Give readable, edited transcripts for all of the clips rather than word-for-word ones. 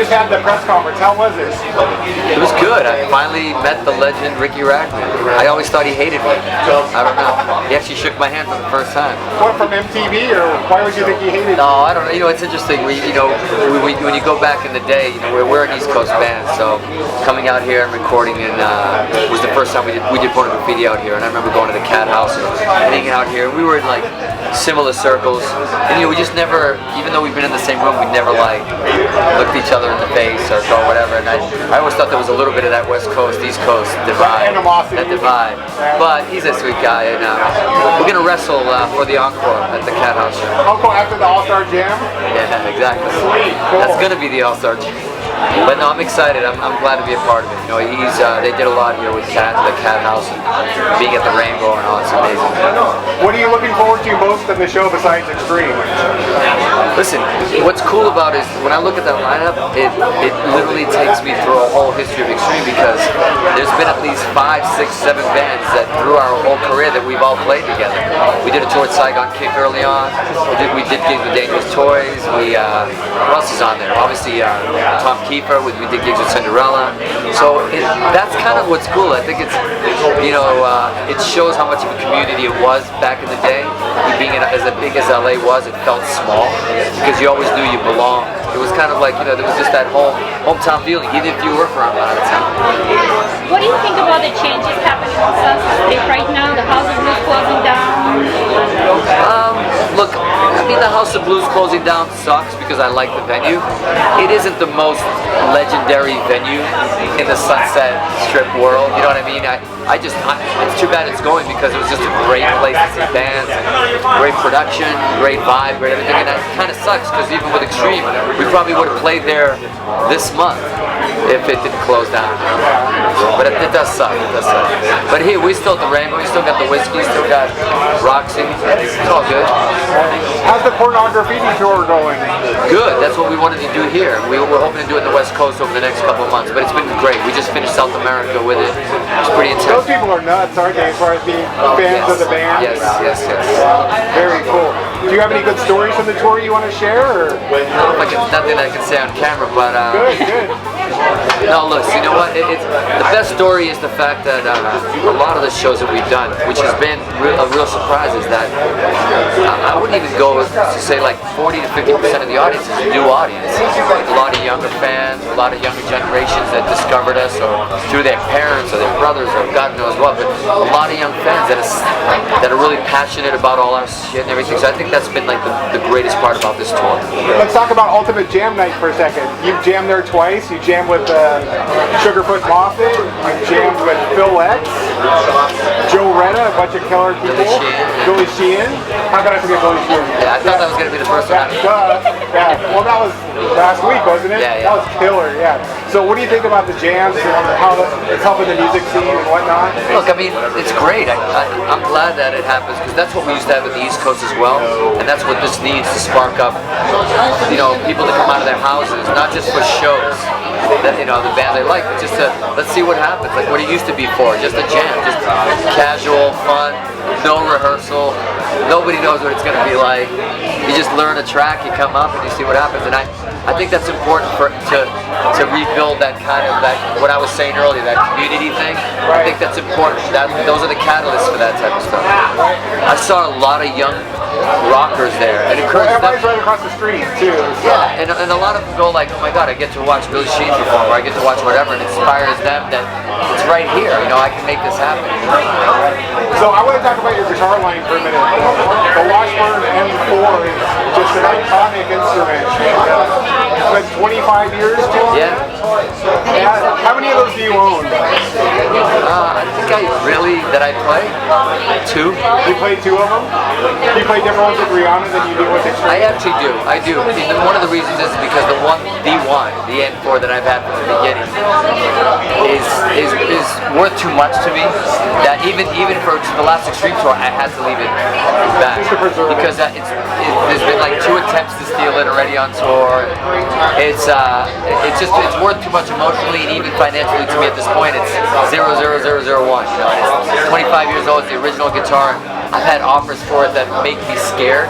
just had the press conference. How was it? It was good. I finally met the legend Ricky Rackman. I always thought he hated me. I don't know. He actually shook my hand for the first time. What, from MTV, or why would you think he hated you? No, I don't know. You know, it's interesting. When you go back in the day, we're an East Coast band, so coming out here and recording was the first time we did Porno Graffiti out here, and I remember going to the Cathouse and hanging out here. We were in like similar circles, and we just never, even though we've been in the same room, we never like looked each other in the face or whatever. And I always thought there was a little bit of that West Coast, East Coast divide. That divide. But he's a sweet guy, and we're gonna wrestle for the encore at the Cathouse show. Encore after the All-Star Jam? Yeah, exactly. Sweet, cool. That's gonna be the All-Star Jam. But no, I'm excited. I'm glad to be a part of it. They did a lot here with the Cathouse and being at the Rainbow and all. It's amazing. What are you looking forward to most of the show besides Extreme? Listen, what's cool about it is when I look at that lineup, it literally takes me through a whole history of Extreme, because there's been at least 5, 6, 7 bands that through our whole career that we've all played together. We did a tour with Saigon Kick early on. We did gigs with Dangerous Toys. Who else is on there? Obviously, Tom Kiefer. We did gigs with Cinderella. So that's kind of what's cool. I think it's, it shows how much of a community it was back in the day. Being as big as LA was, it felt small because you always knew you belonged. It was kind of like, there was just that whole hometown feeling, even if you were from out of town. What do you think about the changes happening in Sunset Strip right now? The House of Blues closing down? Look, I mean, the House of Blues closing down sucks because I like the venue. It isn't the most legendary venue in the Sunset Strip world, you know what I mean? It's too bad it's going, because it was just a great place to see bands, great production, great vibe, great everything, and that kind of sucks because even with Extreme, we probably would have played there this month if it didn't close down. But it does suck, But here, we still at the Rainbow, we still got the whiskey, still got Roxy, it's all good. How's the Porno Graffiti tour going? Good, that's what we wanted to do here. We were hoping to do it in the West Coast over the next couple of months, but it's been great. We just finished South America with it. It's pretty intense. Those people are nuts, aren't they, as far as being fans of the band? Yes. Very cool. Do you have any good stories from the tour you want to share? Or? Nothing I can say on camera, but Good. no, look, you know what? The best story is the fact that a lot of the shows that we've done, which has been a real surprise, is that I wouldn't even go to say like 40 to 50% of the audience is a new audience. A lot of younger fans, a lot of younger generations that discovered us, or through their parents or their brothers, or God knows what. But a lot of young fans that are really passionate about all our shit and everything. So I think that's been like the greatest part about this tour. Let's talk about Ultimate Jam Night for a second. You've jammed there twice. You jammed with Sugarfoot Moffat. You jammed with Phil X, Joe Retta, a bunch of killer people. Billy Sheehan. How could I forget Billy Sheehan? Yeah, I thought that was going to be the first one. Yeah. Well, that was last week, wasn't it? Yeah. That was killer, yeah. So what do you think about the jams and how it's helping the music scene and whatnot? Look, I mean, it's great. I'm glad that it happens, because that's what we used to have at the East Coast as well, and that's what this needs to spark up, people to come out of their houses, not just for shows, that the band they like, but just to, let's see what happens, like what it used to be for, just a jam, just casual, fun, no rehearsal, nobody knows what it's going to be like. You just learn a track, you come up, and you see what happens, and I think that's important to rebuild that kind of, what I was saying earlier, that community thing. I think that's important. Those are the catalysts for that type of stuff. I saw a lot of young rockers there. It encourages them. Everybody's right across the street too. Yeah, and a lot of them go like, oh my God, I get to watch Billy Sheehan perform, or I get to watch whatever, and it inspires them that it's right here. I can make this happen. So I want to talk about your guitar line for a minute. The Washburn M4 is just an iconic instrument. It's been 25 years to it? Yeah. How many of those do you own? I think that I play 2. You play 2 of them? Do you play different ones with Rihanna than you do with Extreme? I actually do. I do. One of the reasons is because the N4 that I've had from the beginning is worth too much to me. That even for the last Extreme tour, I had to leave it back because there's been like 2 attempts to steal it already on tour. It's worth too much emotionally and even financially to me at this point. It's 00001. It's 25 years old. It's the original guitar. I've had offers for it that make me scared.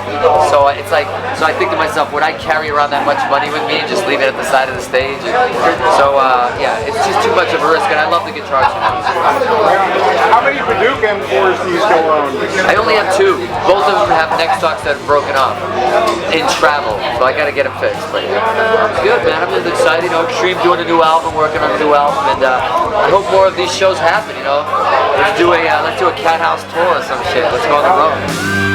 So it's like, so I think to myself, would I carry around that much money with me and just leave it at the side of the stage? So yeah, it's just too much of a risk, and I love the guitar tunes. How many Paducah M4s do you still own? I only have 2. Both of them have neck stalks that have broken off in travel, so I gotta get them fixed. But it's good, man. I'm just excited. You know, Extreme doing a new album, working on a new album, and I hope more of these shows happen. You know, let's do a Cathouse tour or some shit. Let's go on the road.